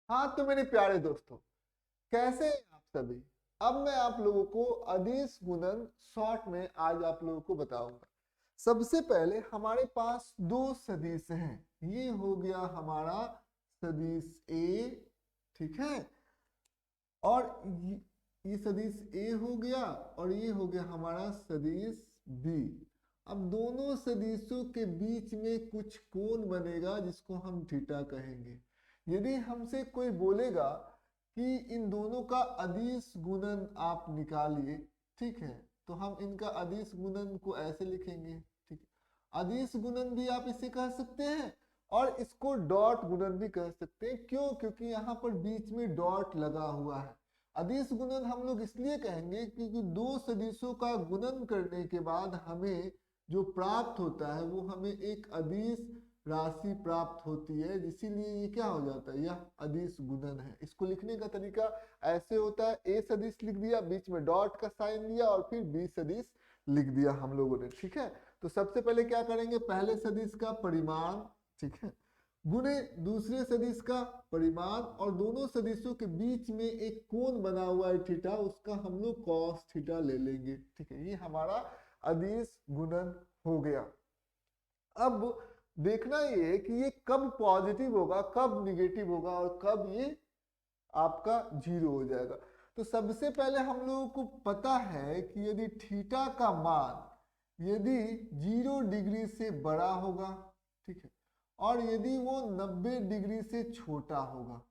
हाँ तो मेरे प्यारे दोस्तों, कैसे हैं आप सभी। अब मैं आप लोगों को अदिश गुणन शॉर्ट में आज आप लोगों को बताऊंगा। सबसे पहले हमारे पास दो सदिश हैं। ये हो गया हमारा सदिश ए, ठीक है, और ये सदिश ए हो गया और ये हो गया हमारा सदिश बी। अब दोनों सदिशों के बीच में कुछ कोण बनेगा जिसको हम थीटा कहेंगे। यदि हमसे कोई बोलेगा कि इन दोनों का अदिश गुणन आप निकालिए, ठीक है, तो हम इनका अदिश गुणन को ऐसे लिखेंगे, ठीक है। अदिश गुणन भी आप इसे कह सकते हैं और इसको डॉट गुणन भी कह सकते हैं। क्यों? क्योंकि यहाँ पर बीच में डॉट लगा हुआ है। अदिश गुणन हम लोग इसलिए कहेंगे क्योंकि दो सदिशों का गुणन करने के बाद हमें जो प्राप्त होता है वो हमें एक अदिश राशि प्राप्त होती है, इसीलिए ये क्या हो जाता है, यह अदिश गुणन है। इसको लिखने का तरीका ऐसे होता है, ए सदिश लिख दिया, बीच में डॉट का साइन दिया और फिर बी सदिश लिख दिया हम लोगों ने, ठीक है। तो सबसे पहले क्या करेंगे, पहले सदिश का परिमाण, ठीक है, गुणे दूसरे सदिश का परिमाण और दोनों सदिशों के बीच में एक कोण बना हुआ है थीटा, उसका हम लोग कॉस थीटा ले लेंगे, ठीक है। ये हमारा अदिश गुणन हो गया। अब देखना ये है कि ये कब पॉजिटिव होगा, कब निगेटिव होगा और कब ये आपका जीरो हो जाएगा। तो सबसे पहले हम लोगों को पता है कि यदि थीटा का मान यदि 0 डिग्री से बड़ा होगा, ठीक है, और यदि वो 90 डिग्री से छोटा होगा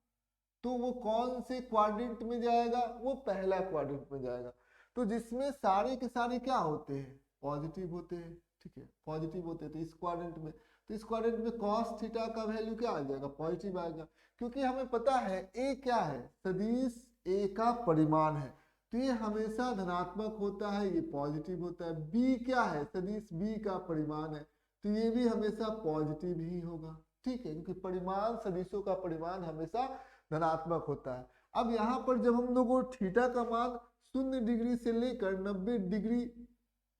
तो वो कौन से क्वाड्रेंट में जाएगा, वो पहला क्वाड्रेंट में जाएगा। तो जिसमें सारे के सारे क्या होते हैं, पॉजिटिव होते हैं, ठीक है, पॉजिटिव होते हैं। तो इस क्वाड्रेंट में, तो इस क्वाड्रेंट में कॉस थीटा का वैल्यू क्या आ जाएगा, पॉजिटिव आएगा। क्योंकि हमें पता है ए क्या है, सदिश ए का परिमाण है, तो ये हमेशा धनात्मक होता है, ये पॉजिटिव होता है। बी क्या है, सदिश बी का परिमाण है, तो ये भी हमेशा पॉजिटिव ही होगा, ठीक है, क्योंकि परिमाण, सदिशों का परिमाण हमेशा धनात्मक होता है। अब यहाँ पर जब हम लोग थीटा का मान 0 डिग्री से लेकर 90 डिग्री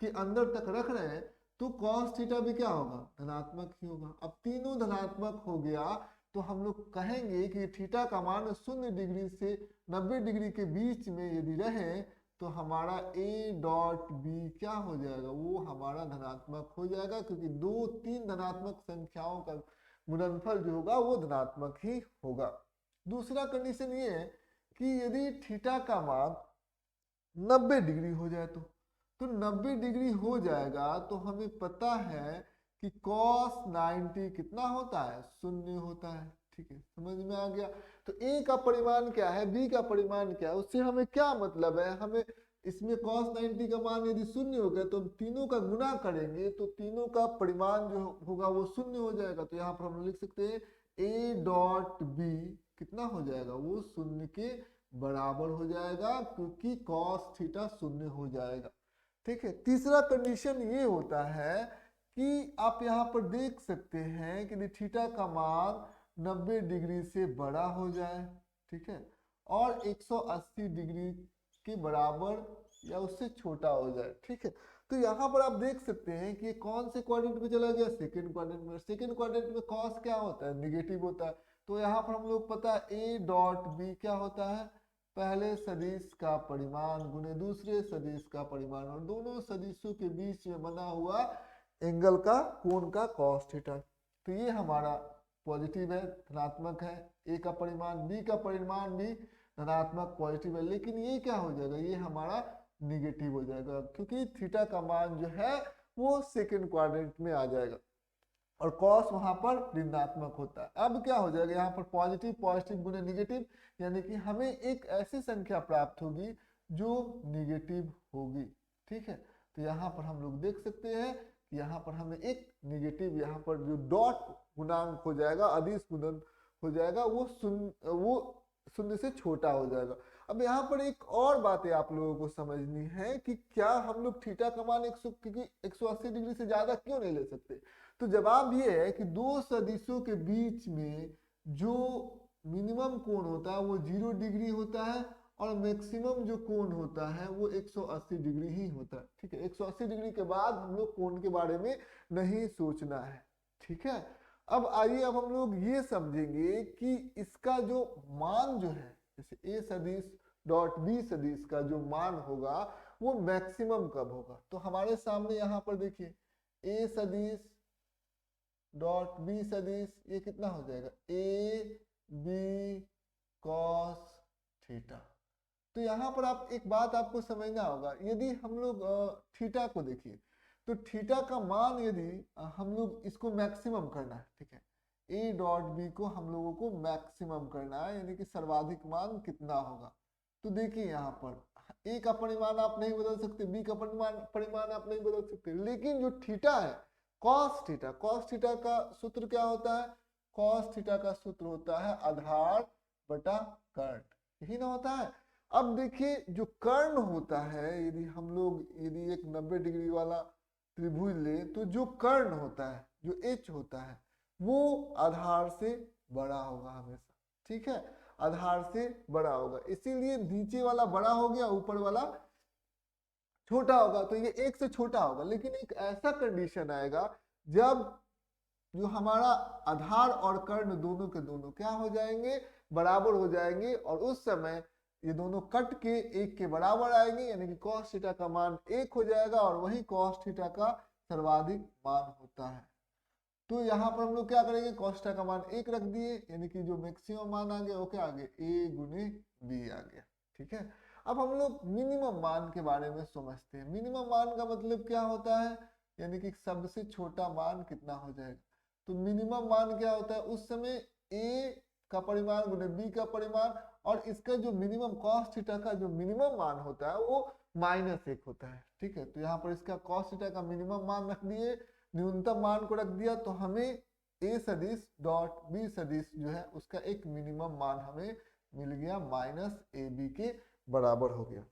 के अंदर तक रख रहे हैं तो कॉस थीटा भी क्या होगा, धनात्मक ही होगा। अब तीनों धनात्मक हो गया तो हम लोग कहेंगे कि थीटा का मान 0 डिग्री से 90 डिग्री के बीच में यदि रहे तो हमारा ए डॉट बी क्या हो जाएगा, वो हमारा धनात्मक हो जाएगा, क्योंकि दो तीन धनात्मक संख्याओं का गुणनफल जो होगा वो धनात्मक ही होगा। दूसरा कंडीशन ये है कि यदि थीटा का मान 90 डिग्री हो जाए तो 90 डिग्री हो जाएगा तो हमें पता है कि cos 90 कितना होता है, 0 होता है, ठीक है, समझ में आ गया। तो a का परिमाण क्या है, b का परिमाण क्या है, उससे हमें क्या मतलब है, हमें इसमें cos 90 का मान यदि 0 हो गया तो हम तीनों का गुना करेंगे तो तीनों का परिमाण जो होगा वो 0 हो जाएगा। तो यहाँ पर हम लिख सकते हैं a डॉट बी कितना हो जाएगा, वो 0 के बराबर हो जाएगा, क्योंकि cos थीटा 0 हो जाएगा, ठीक है। तीसरा कंडीशन ये होता है कि आप यहाँ पर देख सकते हैं कि थीटा का मान 90 डिग्री से बड़ा हो जाए, ठीक है, और 180 डिग्री के बराबर या उससे छोटा हो जाए, ठीक है। तो यहाँ पर आप देख सकते हैं कि ये कौन से क्वाड्रेंट में चला गया, सेकंड क्वाड्रेंट में। सेकंड क्वाड्रेंट में कॉस क्या होता है, निगेटिव होता है। तो यहाँ पर हम लोग पता है ए डॉट बी क्या होता है, पहले सदिश का परिमाण गुने दूसरे सदिश का परिमाण और दोनों सदिशों के बीच में बना हुआ एंगल का, कोण का कॉस थीटा। तो ये हमारा पॉजिटिव है, धनात्मक है, ए का परिमाण, बी का परिमाण भी धनात्मक पॉजिटिव है। लेकिन ये क्या हो जाएगा, ये हमारा निगेटिव हो जाएगा, क्योंकि थीटा का मान जो है वो सेकंड क्वाड्रेंट में आ जाएगा और कॉस वहां पर ऋणात्मक होता है। अब क्या हो जाएगा, यहाँ पर पॉजिटिव पॉजिटिव गुने निगेटिव, यानी कि हमें एक ऐसी संख्या प्राप्त होगी जो निगेटिव होगी, ठीक है। तो यहाँ पर हम लोग देख सकते हैं कि यहाँ पर हमें एक निगेटिव, यहाँ पर जो डॉट गुणांक हो जाएगा, अदिश गुणन हो जाएगा, वो शून्य से छोटा हो जाएगा। अब यहाँ पर एक और बात है आप लोगों को समझनी है कि क्या हम लोग थीटा का मान 180 डिग्री से ज्यादा क्यों नहीं ले सकते। तो जवाब ये है कि दो सदिशों के बीच में जो मिनिमम कोण होता है वो 0 डिग्री होता है और मैक्सिमम जो कोण होता है वो 180 डिग्री ही होता है, ठीक है। 180 डिग्री के बाद हम लोग कोण के बारे में नहीं सोचना है, ठीक है। अब आइए अब हम लोग ये समझेंगे कि इसका जो मान जो है, जैसे ए सदिश डॉट बी सदिश का जो मान होगा वो मैक्सिमम कब होगा। तो हमारे सामने यहाँ पर देखिए ए सदिश डॉट बी सदिश ये कितना हो जाएगा, ए बी कॉस थीटा। तो यहाँ पर आप एक बात आपको समझना होगा, यदि हम लोग थीटा को देखिए तो थीटा का मान यदि हम लोग इसको मैक्सिमम करना है, ठीक है, ए डॉट बी को हम लोगों को मैक्सिमम करना है, यानी कि सर्वाधिक मान कितना होगा। तो देखिए यहाँ पर ए का परिमाण आप नहीं बदल सकते, बी का परिमाण आप नहीं बदल सकते, लेकिन जो थीटा है कॉस थीटा का सूत्र क्या होता है, कॉस थीटा का सूत्र होता है आधार बटा कर्ण, यही ना होता है। अब देखिए जो कर्ण होता है, यदि हम लोग यदि एक 90 डिग्री वाला त्रिभुज ले तो जो कर्ण होता है, जो एच होता है, वो आधार से बड़ा होगा हमेशा, ठीक है, आधार से बड़ा होगा, इसीलिए नीचे वाला बड़ा हो गया, ऊपर वाला छोटा होगा, तो ये एक से छोटा होगा। लेकिन एक ऐसा कंडीशन आएगा जब जो हमारा आधार और कर्ण दोनों के दोनों क्या हो जाएंगे, बराबर हो जाएंगे, और उस समय ये दोनों कट के एक के बराबर आएंगे, यानी कि cos थीटा का मान एक हो जाएगा, और वही cos थीटा का सर्वाधिक मान होता है। तो यहाँ पर हम लोग क्या करेंगे, cos थीटा का मान एक रख दिए, यानी कि जो मैक्सिमम मान आ गया वो क्या आ गया, a गुने b आ गया, ठीक है। अब हम लोग मिनिमम मान के बारे में समझते हैं। मिनिमम मान का मतलब क्या होता है, यानी कि सबसे छोटा मान कितना हो जाएगा। तो मिनिमम मान क्या होता है, उस समय a का परिमाण गुने b का परिमाण, और इसका जो मिनिमम cos थीटा का जो मिनिमम मान होता है वो -1 होता है, ठीक है। तो यहाँ पर इसका cos थीटा का मिनिमम मान रख दिए, न्यूनतम मान को रख दिया, तो हमें a सदिश डॉट b सदिश जो है उसका एक मिनिमम मान हमें मिल गया -ab के बराबर हो गया।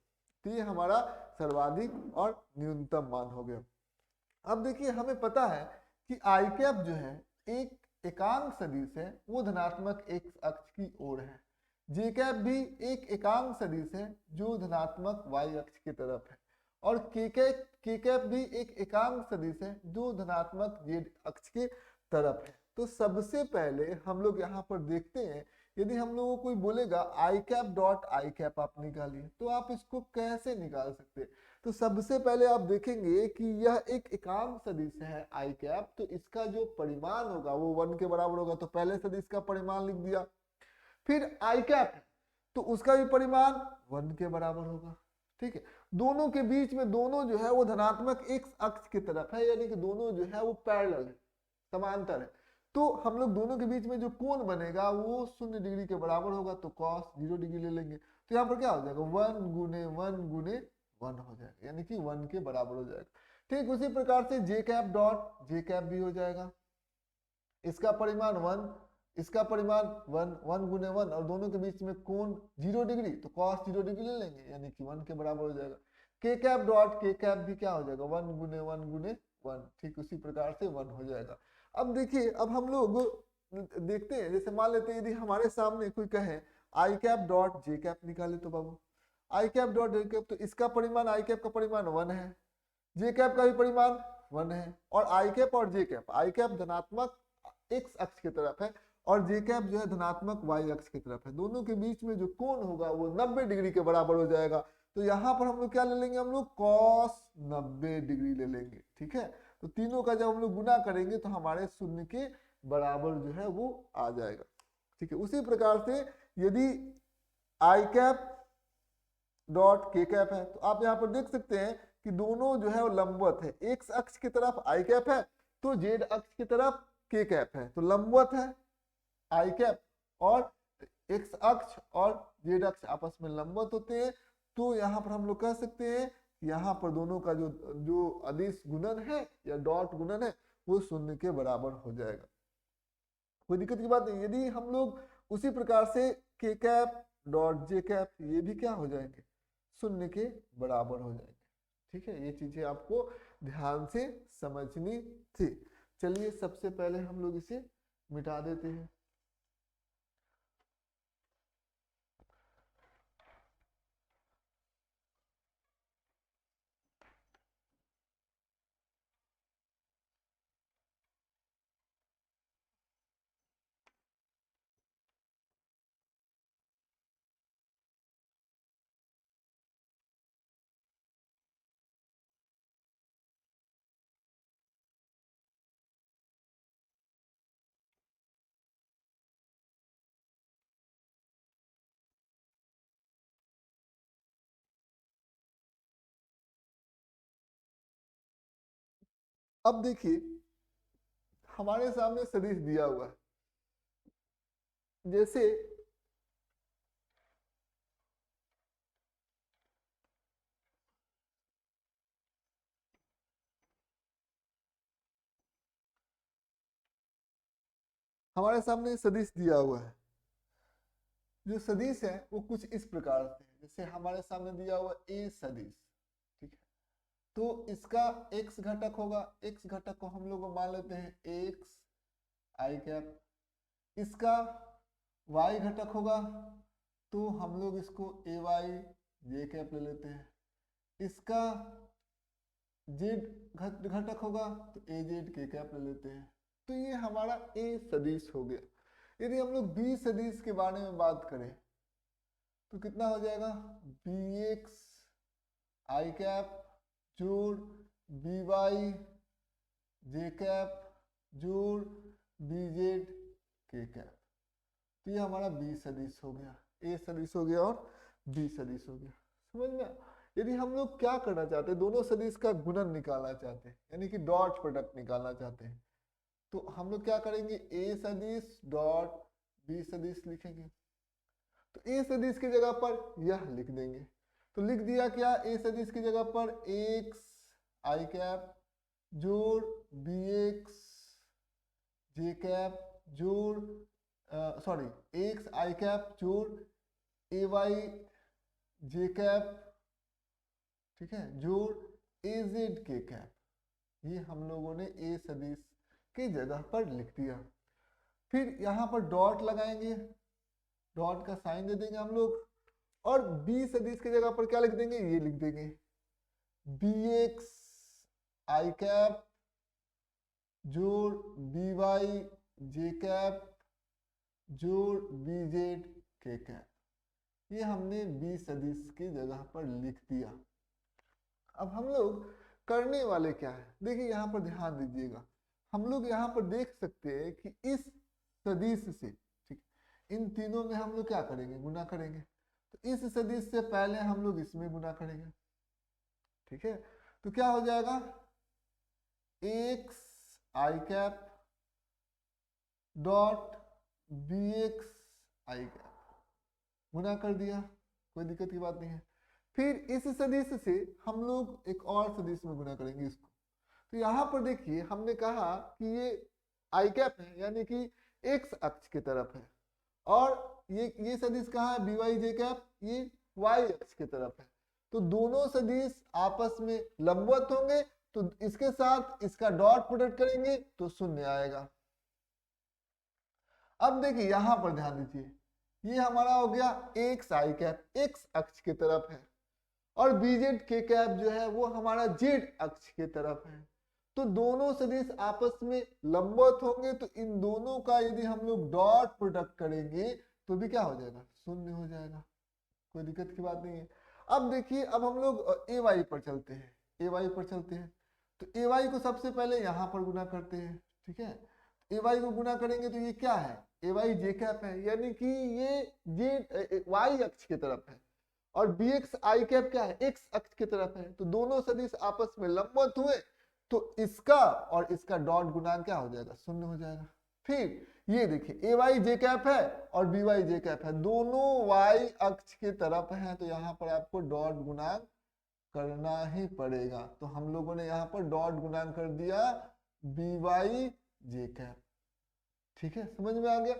तो ये हमारा सर्वाधिक और न्यूनतम मान हो गया। अब देखिए हमें पता है कि आई कैप जो है एक एकांक सदिश है, वो धनात्मक एक्स अक्ष की ओर है। जे कैप भी एक एकांक सदिश है जो धनात्मक वाई अक्ष की तरफ है, और के कैप भी एक एकांक सदिश है जो धनात्मक जेड अक्ष के तरफ है। तो सबसे पहले हम लोग यहाँ पर देखते हैं, यदि हम लोगों को कोई बोलेगा आई कैप डॉट आई कैप आप निकालिए, तो आप इसको कैसे निकाल सकते हैं। तो सबसे पहले आप देखेंगे कि यह एक एकांक सदिश है आई कैप, तो इसका जो परिमाण होगा वो 1 के बराबर होगा, तो पहले सदिश का परिमाण लिख दिया। फिर आई कैप है तो उसका भी परिमाण 1 के बराबर होगा, ठीक है। दोनों के बीच में दोनों जो है वो धनात्मक एक्स अक्ष की तरफ है, यानी कि दोनों जो है वो पैरेलल है, समांतर है। तो हम लोग दोनों के बीच में जो कोण बनेगा वो 0 डिग्री के बराबर होगा, तो cos 0 डिग्री ले लेंगे, तो यहाँ पर क्या हो जाएगा 1 गुने 1 गुने 1 हो जाएगा, यानी कि 1 के बराबर हो जाएगा। ठीक उसी प्रकार से जे कैप डॉट जे कैप भी हो जाएगा, इसका परिमाण 1, इसका परिमाण 1, 1 गुने 1, और दोनों के बीच में कोण 0 डिग्री, तो cos 0 डिग्री ले लेंगे, यानी कि 1 के बराबर हो जाएगा। के कैप डॉट के कैप भी क्या हो जाएगा 1 गुने 1 गुने 1, ठीक उसी प्रकार से 1 हो जाएगा। अब देखिए अब हम लोग देखते हैं, जैसे मान लेते हैं यदि हमारे सामने कोई कहे आई कैप डॉट जे कैप निकाले, तो बाबू आई कैप डॉट जे कैप, तो इसका परिमाण आई कैप का परिमाण 1 है, जे कैप का भी परिमाण 1 है, और आई कैप और जे कैप, आई कैप धनात्मक एक्स अक्ष की तरफ है और जे कैप जो है धनात्मक वाई अक्ष की तरफ है। दोनों के बीच में जो कोण होगा वो 90 डिग्री के बराबर हो जाएगा। तो यहाँ पर हम लोग क्या ले लेंगे, हम लोग cos 90 डिग्री ले लेंगे, ठीक है। तो तीनों का जब हम लोग गुना करेंगे तो हमारे शून्य के बराबर जो है वो आ जाएगा, ठीक है। उसी प्रकार से यदि आई कैप डॉट के कैप है, तो आप यहाँ पर देख सकते हैं कि दोनों जो है वो लंबवत है, एक्स अक्ष की तरफ आई कैप है तो जेड अक्ष की तरफ के कैप है, तो लंबवत है आई कैप, और एक्स अक्ष और जेड अक्ष आपस में लंबवत होते हैं। तो यहाँ पर हम लोग कह सकते हैं यहाँ पर दोनों का जो जो अदिश गुणन है या डॉट गुणन है वो 0 के बराबर हो जाएगा, कोई दिक्कत की बात नहीं। यदि हम लोग उसी प्रकार से के कैप डॉट जे कैप ये भी क्या हो जाएंगे 0 के बराबर हो जाएंगे, ठीक है। ये चीजें आपको ध्यान से समझनी थी। चलिए सबसे पहले हम लोग इसे मिटा देते हैं। अब देखिए हमारे सामने सदिश दिया हुआ है, जैसे हमारे सामने सदिश दिया हुआ है, जो सदिश है वो कुछ इस प्रकार से है। जैसे हमारे सामने दिया हुआ ए सदिश, ठीक है, तो इसका x घटक होगा, x घटक को हम लोग मान लेते हैं x आई कैप, इसका y घटक होगा तो हम लोग इसको ए वाई जे कैप ले लेते हैं, इसका z घटक होगा तो ए जेड के कैप ले लेते हैं। तो ये हमारा a सदिश हो गया। यदि हम लोग b सदिश के बारे में बात करें तो कितना हो जाएगा, बी एक्स आई कैप जोड़ बी वाई जे कैप जोड़ बी जेड के कैप। तो ये हमारा बी सदिश हो गया, ए सदिश हो गया और बी सदिश हो गया। समझ में? यदि हम लोग क्या करना चाहते हैं, दोनों सदिश का गुणन निकालना चाहते हैं, यानी कि डॉट प्रोडक्ट निकालना चाहते हैं, तो हम लोग क्या करेंगे, ए सदिश डॉट बी सदिश लिखेंगे। तो ए सदिश की जगह पर यह लिख देंगे, तो लिख दिया क्या, ए सदिश की जगह पर एक्स आई कैप जोड़ बी एक्स जे कैप जोड़ सॉरी एक्स आई कैप जोड़ ए वाई जे कैप, ठीक है, जोड़ ए जेड के कैप। ये हम लोगों ने ए सदिश की जगह पर लिख दिया। फिर यहाँ पर डॉट लगाएंगे, डॉट का साइन दे देंगे हम लोग, और बी सदिश की जगह पर क्या लिख देंगे, ये लिख देंगे बी एक्स आई कैप जोड़ बी वाई जे कैप जोड़ बी जेड के कैप। ये हमने बी सदिश की जगह पर लिख दिया। अब हम लोग करने वाले क्या है, देखिए यहाँ पर ध्यान दीजिएगा, हम लोग यहाँ पर देख सकते हैं कि इस सदिश से, ठीक, इन तीनों में हम लोग क्या करेंगे, गुना करेंगे। तो इस सदिश से पहले हम लोग इसमें गुना करेंगे, ठीक है। तो क्या हो जाएगा, एक्स आई कैप डॉट बी एक्स आई कैप, गुना कर दिया, कोई दिक्कत की बात नहीं है। फिर इस सदिश से हम लोग एक और सदिश में गुना करेंगे इसको। तो यहाँ पर देखिए हमने कहा कि ये आई कैप है, यानी कि एक्स अक्ष की तरफ है, और ये सदिश कहाँ है, बी वाई जे कैप, ये वाई अक्ष की तरफ है। तो दोनों सदिश आपस में लंबवत होंगे, तो इसके साथ इसका डॉट प्रोडक्ट करेंगे तो शून्य आएगा। अब देखिए यहां पर ध्यान दीजिए, ये हमारा हो गया एक्स आई कैप, एक्स अक्ष की तरफ है, और बीजेड के कैप जो है वो हमारा जेड अक्ष की तरफ है। तो दोनों सदिश आपस में लंबवत होंगे, तो इन दोनों का यदि हम लोग डॉट प्रोडक्ट करेंगे तो भी क्या हो जाएगा, शून्य हो जाएगा, कोई दिक्कत की बात नहीं है। अब देखिए, अब हम लोग ए वाई पर चलते हैं, ए वाई पर चलते हैं। तो ए वाई को सबसे पहले यहाँ पर गुना करते हैं, ठीक है। ए वाई को गुना करेंगे तो ये क्या है, ए वाई जे कैप है, यानी कि ये जे वाई अक्ष की तरफ है, और बी एक्स आई कैप क्या है, एक्स अक्ष की तरफ है। तो दोनों सदिश आपस में लंबवत हुए, तो इसका और इसका डॉट गुणांक क्या हो जाएगा, शून्य हो जाएगा। फिर ये देखिए ए वाई जे कैप है और बी वाई जे कैप है, दोनों वाई अक्ष की तरफ हैं, तो यहाँ पर आपको डॉट गुणांक करना ही पड़ेगा। तो हम लोगों ने यहाँ पर डॉट गुणांक कर दिया बी वाई जे कैप, ठीक है, समझ में आ गया।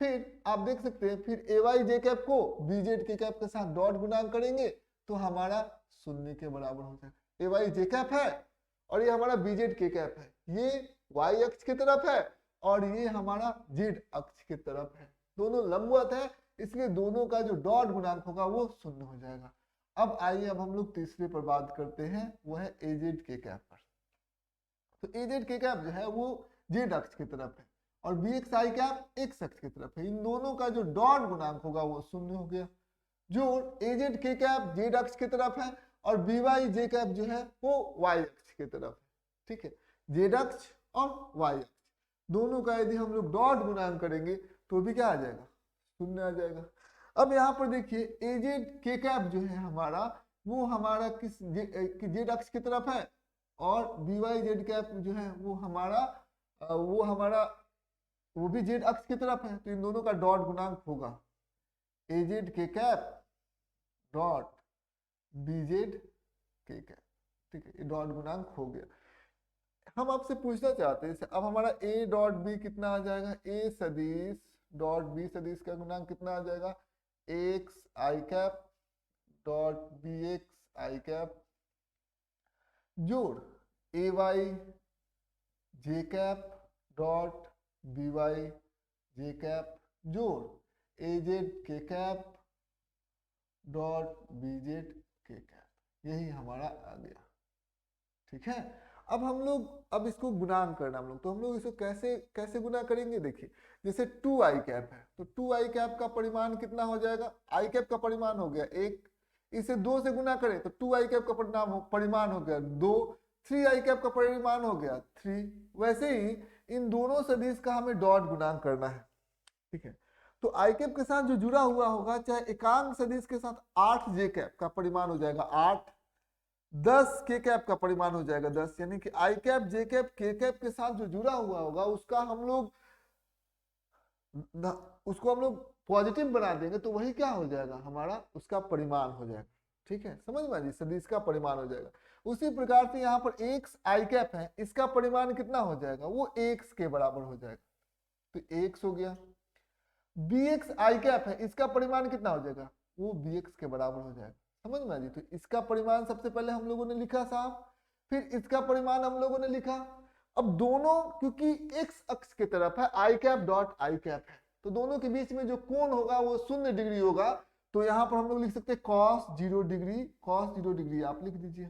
फिर आप देख सकते हैं, फिर ए वाई जे कैप को बी जेड के कैप के साथ डॉट गुणांक करेंगे तो हमारा शून्य के बराबर हो जाएगा। ए वाई जे कैप है और ये हमारा बी जेड के कैप है, ये वाई अक्ष की तरफ है और ये हमारा जेड अक्ष की तरफ है, दोनों लंबवत है, इसलिए दोनों का जो डॉट गुणांक होगा वो शून्य हो जाएगा। अब आइए, अब हम लोग तीसरे पर बात करते हैं, वो है ए जेड के कैप पर। तो ए जेड के कैप जो है वो जेड अक्ष की तरफ है और बी एक्स आई कैप एक्स अक्ष की तरफ है, इन दोनों का जो डॉट गुणांक होगा वो शून्य हो गया। जो ए जेड के कैप जेड अक्ष की तरफ है और बी वाई जे कैप जो है वो वाई अक्ष की तरफ है, ठीक है, जेड अक्ष और वाई अक्ष दोनों का यदि हम लोग डॉट गुणांक करेंगे तो भी क्या आ जाएगा, शून्य आ जाएगा। अब यहाँ पर देखिए ए जेड के कैप जो है हमारा, वो हमारा किस जेड अक्ष की तरफ है और बी वाई जेड कैप जो है वो हमारा वो भी जेड अक्ष की तरफ है, तो इन दोनों का डॉट गुणांक होगा ए जेड के कैप डॉट बी जेड के कैप। ठीक है, ये डॉट गुणांक हो गया। हम आपसे पूछना चाहते हैं अब हमारा ए डॉट बी कितना आ जाएगा, ए सदिश डॉट बी सदिश का गुणांक कितना आ जाएगा, एक्स आई कैप डॉट बी एक्स आई कैप जोड़ ए वाई जे कैप डॉट बी वाई जे कैप जोड़ ए जेड के कैप डॉट बी जेड के कैप। यही हमारा आ गया। ठीक है, अब हम लोग अब इसको गुणांक करना हम लोग, तो हम लोग इसको कैसे कैसे गुना करेंगे, देखिए जैसे 2 आई कैप है तो 2 आई कैप का परिमाण कितना हो जाएगा, आई कैप का परिमाण हो गया 1, इसे 2 से गुना करें तो 2 आई कैप का परिमाण हो गया 2, 3 आई कैप का परिमाण हो गया 3। वैसे ही इन दोनों सदिश का हमें डॉट गुणांक करना है। ठीक है, तो आई कैप के साथ जो जुड़ा हुआ होगा चाहे एकांक सदिश के साथ 8 जे कैप का परिमाण हो जाएगा 8, 10 के कैप का परिमाण हो जाएगा 10, यानी कि आई कैप जे कैप के कैप के साथ जो जुड़ा हुआ होगा उसको हम लोग पॉजिटिव बना देंगे तो वही क्या हो जाएगा हमारा उसका परिमाण हो जाएगा। ठीक है, समझ में आ जी, सदिश का परिमाण हो जाएगा। उसी प्रकार से यहाँ पर एक्स आई कैप है, इसका परिमाण कितना हो जाएगा, वो एक्स के बराबर हो जाएगा, तो एक्स हो गया। बी एक्स आई कैप है, इसका परिमाण कितना हो जाएगा, वो बी एक्स के बराबर हो जाएगा। समझ में आ जी, तो इसका परिमाण सबसे पहले हम लोगों ने लिखा साहब, फिर इसका परिमाण हम लोगों ने लिखा। अब दोनों क्योंकि एक्स अक्ष की तरफ है आई कैप डॉट आई कैप है, तो दोनों के बीच में जो कोण होगा वो 0 डिग्री होगा, तो यहाँ पर हम लोग लिख सकते हैं cos 0 डिग्री, cos 0 डिग्री आप लिख दीजिए,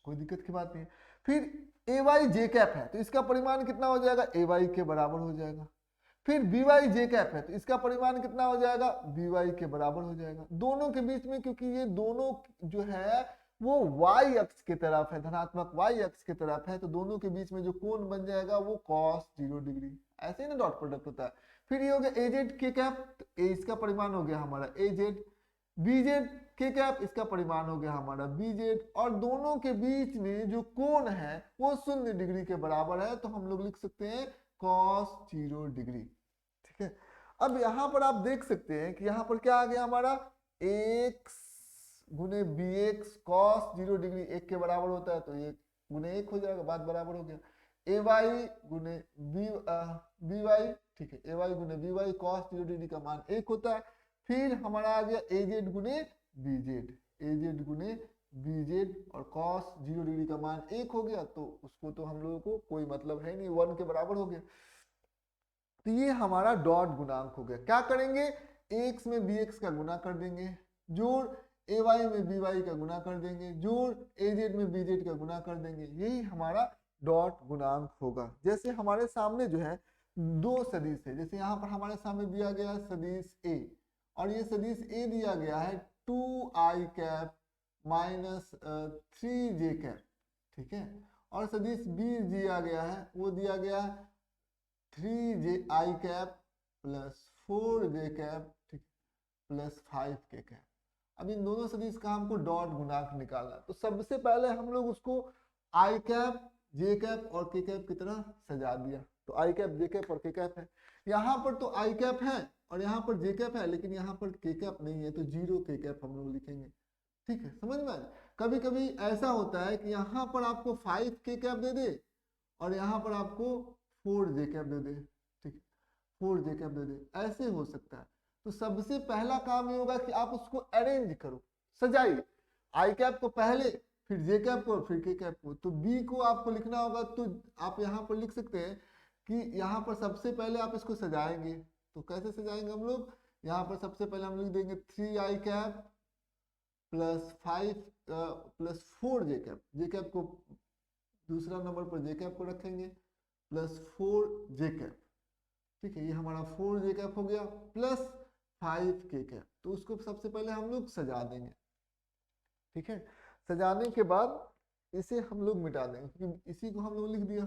कोई दिक्कत की बात नहीं। फिर ए वाई जे कैप है तो इसका परिमाण कितना हो जाएगा, ए वाई के बराबर हो जाएगा। फिर बी वाई जे कैप है तो इसका परिमाण कितना हो जाएगा, बी वाई के बराबर हो जाएगा। दोनों के बीच में क्योंकि ये दोनों जो है वो y अक्ष की तरफ है, धनात्मक y अक्ष की तरफ है, तो दोनों के बीच में जो कोण बन जाएगा वो cos 0 डिग्री, ऐसे ही ना डॉट प्रोडक्ट होता है। फिर ये हो गया ए जेड के कैप, तो ए इसका परिमाण हो गया हमारा ए जेड, बी जेड के कैप इसका परिमाण हो गया हमारा बी जेड, और दोनों के बीच में जो कोण है वो 0 डिग्री के बराबर है, तो हम लोग लिख सकते हैं cos 0 डिग्री। ठीक है, अब यहाँ पर आप देख सकते हैं कि यहाँ पर क्या आ गया हमारा x गुने बी एक्स कॉस 0 डिग्री 1 के बराबर होता है, तो ये गुने 1 हो जाएगा, बात बराबर हो गया। ए वाई गुने बी वाई, ठीक है, ए वाई गुने बी वाई कॉस 0 डिग्री का मान 1 होता है। फिर हमारा आ गया ए जेड गुने बी जेड, ए जेड गुने बी जेड, और कॉस 0 डिग्री का मान 1 हो गया, तो उसको तो हम लोगों को कोई मतलब है नहीं, 1 के बराबर हो गया। तो ये हमारा डॉट गुणांक हो गया। क्या करेंगे, एक्स में बी एक्स का गुना कर देंगे, जोड़ ए वाई में बी वाई का गुना कर देंगे, जोड़ ए जेड में बी जेड का गुना कर देंगे, यही हमारा डॉट गुणांक होगा। जैसे हमारे सामने जो है दो सदिश है, जैसे यहाँ पर हमारे सामने दिया गया है सदिश ए, और ये सदिश ए दिया गया है 2 आई कैप माइनस 3 जे कैप, ठीक है, और सदिश बी दिया गया है, वो दिया गया है 3 जे आई कैप प्लस 4 जे कैप, ठीक, प्लस 5 के कैप। अब इन दोनों सदिश का हमको डॉट गुणांक निकालना, तो सबसे पहले हम लोग उसको आई कैप जे कैप और के कैप की तरह सजा दिया, तो आई कैप जे कैप और के कैप है। यहाँ पर तो आई कैप है और यहाँ पर जे कैप है, लेकिन यहाँ पर के कैप नहीं है, तो 0 के कैप हम लोग लिखेंगे। ठीक है, समझ में आए। कभी कभी ऐसा होता है कि यहाँ पर आपको 5 के कैप दे दे और यहाँ पर आपको 4 जे कैप दे दे, ठीक है, 4 जे कैप दे दे, ऐसे हो सकता है। तो सबसे पहला काम ये होगा कि आप उसको अरेंज करो, सजाइए, आई कैप को पहले, फिर जे कैप को, फिर के कैप को। तो बी को आपको लिखना होगा, तो आप यहाँ पर लिख सकते हैं कि यहाँ पर सबसे पहले आप इसको सजाएंगे, तो कैसे सजाएंगे हम लोग, यहाँ पर सबसे पहले हम लिख देंगे 3 आई कैप प्लस 5 प्लस 4 जे कैप, जे कैप को दूसरा नंबर पर जे कैप को रखेंगे, प्लस 4 जे कैप, ठीक है, ये हमारा 4 जे कैप हो गया, प्लस 5 के कैप, तो उसको सबसे पहले हम लोग सजा देंगे। ठीक है, सजाने के बाद इसे हम लोग मिटा देंगे, क्योंकि इसी को हम लोग लिख दिया।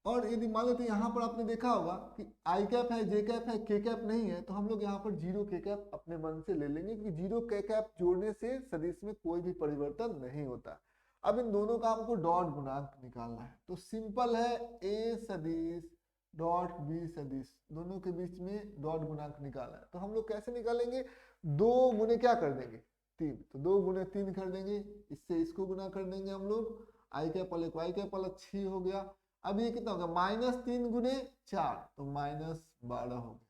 और यदि मान लेते यहाँ पर आपने देखा होगा कि आई कैप है, जे कैप है, के कैप नहीं है, तो हम लोग यहाँ पर 0 के कैप अपने मन से ले लेंगे, क्योंकि 0 के कैप जोड़ने से सदिश में कोई भी परिवर्तन नहीं होता। अब इन दोनों का हमको डॉट गुणांक निकालना है, तो सिंपल है, ए सदिश डॉट बी सदिश, दोनों के बीच में डॉट गुणांक निकालना है। तो हम लोग कैसे निकालेंगे, 2 गुने क्या कर देंगे 3, तो 2 गुने 3 कर देंगे, इससे इसको गुना कर देंगे हम लोग, आई कैप वाले को आई कैप वाला 6 हो गया। अब ये कितना होगा, -3 गुने 4, तो -12 हो गया,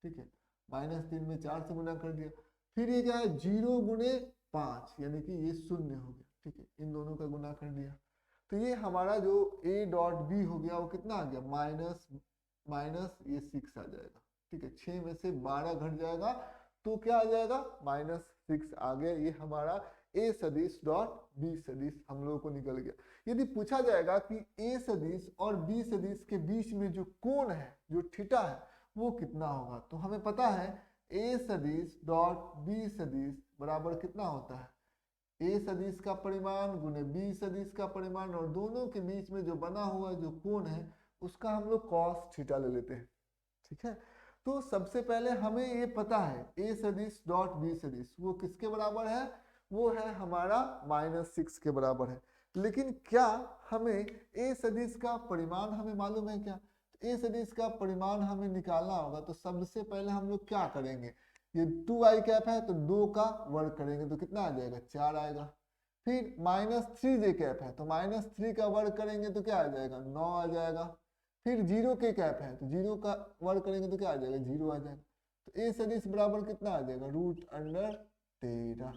ठीक है, -3 में 4 से गुना कर दिया। फिर ये क्या है, 0 गुने 5, यानी कि ये 0 हो गया, ठीक है, इन दोनों का गुना कर दिया। तो ये हमारा जो a डॉट बी हो गया वो कितना आ गया, माइनस ये 6 आ जाएगा, ठीक है, 6 में से 12 घट जाएगा तो क्या आ जाएगा, -6 आ गया। ये हमारा a सदिश डॉट b सदिश हम लोगों को निकल गया। यदि पूछा जाएगा कि a सदिश और b सदिश के बीच में जो कोण है, जो थीटा है, वो कितना होगा, तो हमें पता है a सदिश डॉट b सदिश बराबर कितना होता है, a सदिश का परिमाण गुने b सदिश का परिमाण, और दोनों के बीच में जो बना हुआ जो कोण है उसका हम लोग cos थीटा ले लेते हैं, ठीक है। तो सबसे पहले हमें ये पता है a सदिश डॉट b सदिश वो किसके बराबर है, वो है हमारा -6 के बराबर है। लेकिन क्या हमें a सदिश का परिमाण हमें मालूम है क्या, तो a सदिश का परिमाण हमें निकालना होगा। तो सबसे पहले हम लोग क्या करेंगे, ये 2i कैप है तो 2 का वर्ग करेंगे तो कितना आ जाएगा, 4 आएगा। फिर -3j कैप है तो -3 का वर्ग करेंगे तो क्या आ जाएगा, 9 आ जाएगा। फिर 0 के कैप है तो 0 का वर्ग करेंगे तो क्या आ जाएगा, 0 आ जाएगा। तो a सदिश बराबर कितना आ जाएगा, √13,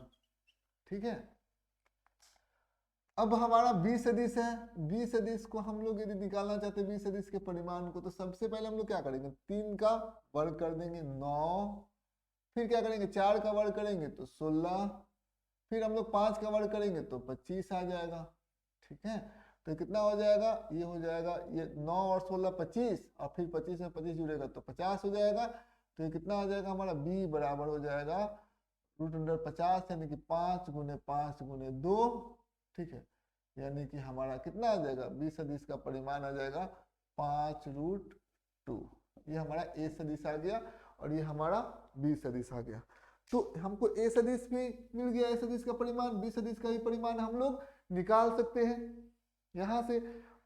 ठीक है। अब हमारा b सदिश है, b सदिश को हम लोग यदि निकालना चाहते हैं b सदिश के परिमाण को, तो सबसे पहले हम लोग क्या करेंगे, 3 का वर्ग कर देंगे 9, फिर क्या करेंगे 4 का वर्ग करेंगे तो 16, फिर हम लोग 5 का वर्ग करेंगे तो 25 आ जाएगा, ठीक है। तो कितना हो जाएगा, ये हो जाएगा, ये 9 और 16 25, और फिर 25 में 25 जुड़ेगा तो 50 हो जाएगा। तो ये कितना आ जाएगा हमारा b बराबर हो जाएगा √50, यानी कि 5 गुने 5 गुने 2, ठीक है, यानी कि हमारा कितना आ जाएगा, b सदिश का परिमाण आ जाएगा 5√2। ये हमारा a सदिश आ गया और ये हमारा b सदिश आ गया। तो हमको a सदिश भी मिल गया, a सदिश का परिमाण, b सदिश का ही परिमाण हम लोग निकाल सकते हैं यहाँ से।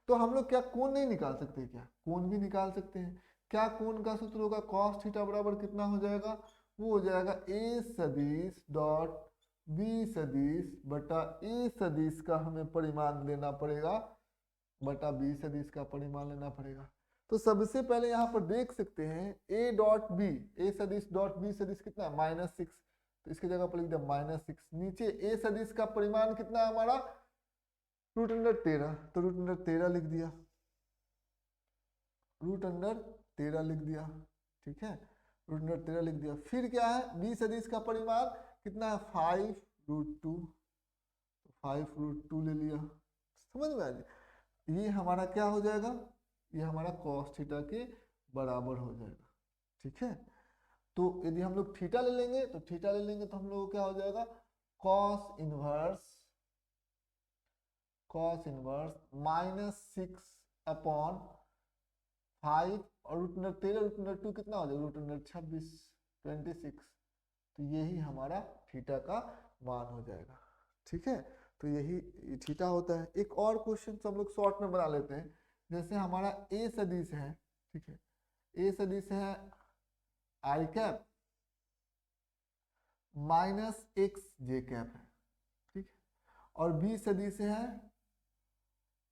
तो हम लोग क्या कोण नहीं निकाल सकते, क्या कोण भी निकाल सकते हैं। क्या कोण का सूत्र होगा, cos थीटा बराबर कितना हो जाएगा, वो हो जाएगा a सदिश डॉट b सदिश बटा a सदिश का हमें परिमाण लेना पड़ेगा बटा b सदिश का परिमाण लेना पड़ेगा। तो सबसे पहले यहाँ पर देख सकते हैं a डॉट b, a सदिश डॉट b सदिश कितना है, -6, तो इसके जगह पर लिख दिया -6। नीचे a सदिश का परिमाण कितना है हमारा, √13, तो √13 लिख दिया, √13 लिख दिया, ठीक है, √13 लिख दिया। फिर क्या है, b सदिश का परिमाण कितना है, 5√2, 5√2 ले लिया, समझ में आ गया। ये हमारा क्या हो जाएगा, ये हमारा cos थीटा के बराबर हो जाएगा, ठीक है। तो यदि हम लोग थीटा ले लेंगे तो थीटा ले लेंगे तो हम लोग क्या हो जाएगा, cos इनवर्स -6/5 और √13 कितना हो जाएगा, √26, 26, तो यही हमारा थीटा का मान हो जाएगा, ठीक है। तो यही थीटा होता है। एक और क्वेश्चन हम लोग शॉर्ट में बना लेते हैं, जैसे हमारा a सदिश है, ठीक है, a सदिश है i कैप -xj कैप है, ठीक है, और b सदिश है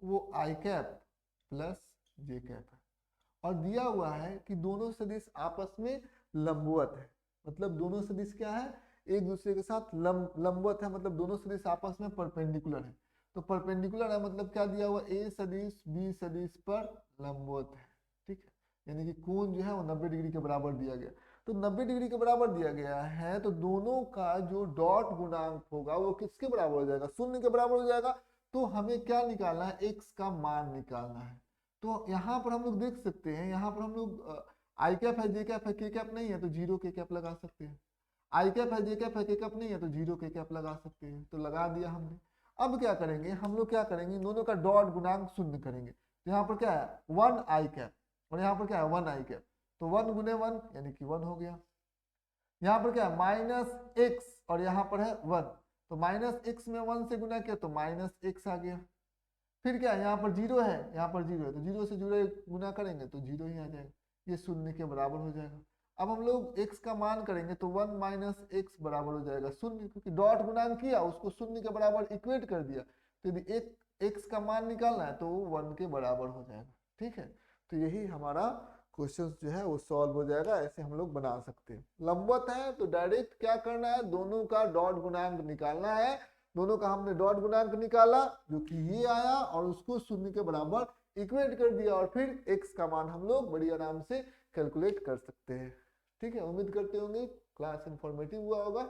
वो i कैप +j कैप है, और दिया हुआ है कि दोनों सदिश आपस में लंबवत है। मतलब दोनों सदिश क्या है, एक दूसरे के साथ लंबवत है, मतलब दोनों सदिश आपस में परपेंडिकुलर है। तो परपेंडिकुलर है मतलब क्या दिया हुआ, a सदिश b सदिश पर लंबवत है, ठीक है, यानी कि कोण जो है वो 90 डिग्री के बराबर दिया गया। तो 90 डिग्री के बराबर दिया गया है, तो दोनों का जो डॉट गुणांक होगा वो किसके बराबर हो जाएगा, 0 के बराबर हो जाएगा। तो हमें क्या निकालना है, x का मान निकालना है। तो यहाँ पर हम लोग देख सकते हैं, यहाँ पर हम लोग आई कैप है, जे कैप है, के कैप नहीं है तो 0 के कैप लगा सकते हैं। आई कैप है, जे कैप है, के कैप नहीं है तो 0 के कैप लगा सकते हैं, तो लगा दिया हमने। अब क्या करेंगे, हम लोग क्या करेंगे, दोनों का डॉट गुणांक 0 करेंगे। तो यहाँ पर क्या है 1 आई कैप और यहाँ पर क्या है 1 आई कैप, तो 1 गुने 1 यानी कि 1 हो गया। यहाँ पर क्या है -x और यहाँ पर है 1, तो माइनस एक्स में 1 से गुना किया तो माइनस एक्स आ गया। फिर क्या, यहाँ पर जीरो है, यहाँ पर जीरो है, तो जीरो से जीरो गुना करेंगे तो जीरो ही आ जाएगा, ये शून्य के बराबर हो जाएगा। अब हम लोग x का मान करेंगे तो 1 माइनस एक्स बराबर हो जाएगा शून्य, क्योंकि डॉट गुणांक किया उसको शून्य के बराबर इक्वेट कर दिया, तो यदि एक x का मान निकालना है तो वो 1 के बराबर हो जाएगा। ठीक है, तो यही हमारा क्वेश्चन जो है वो सॉल्व हो जाएगा। ऐसे हम लोग बना सकते हैं। लंबवत है तो डायरेक्ट क्या करना है, दोनों का डॉट गुणांक निकालना है। दोनों का हमने डॉट गुणांक निकाला जो कि ये आया, और उसको शून्य के बराबर इक्वेट कर दिया, और फिर x का मान हम लोग बड़ी आराम से कैलकुलेट कर सकते हैं। ठीक है, उम्मीद करते होंगे क्लास इन्फॉर्मेटिव हुआ होगा।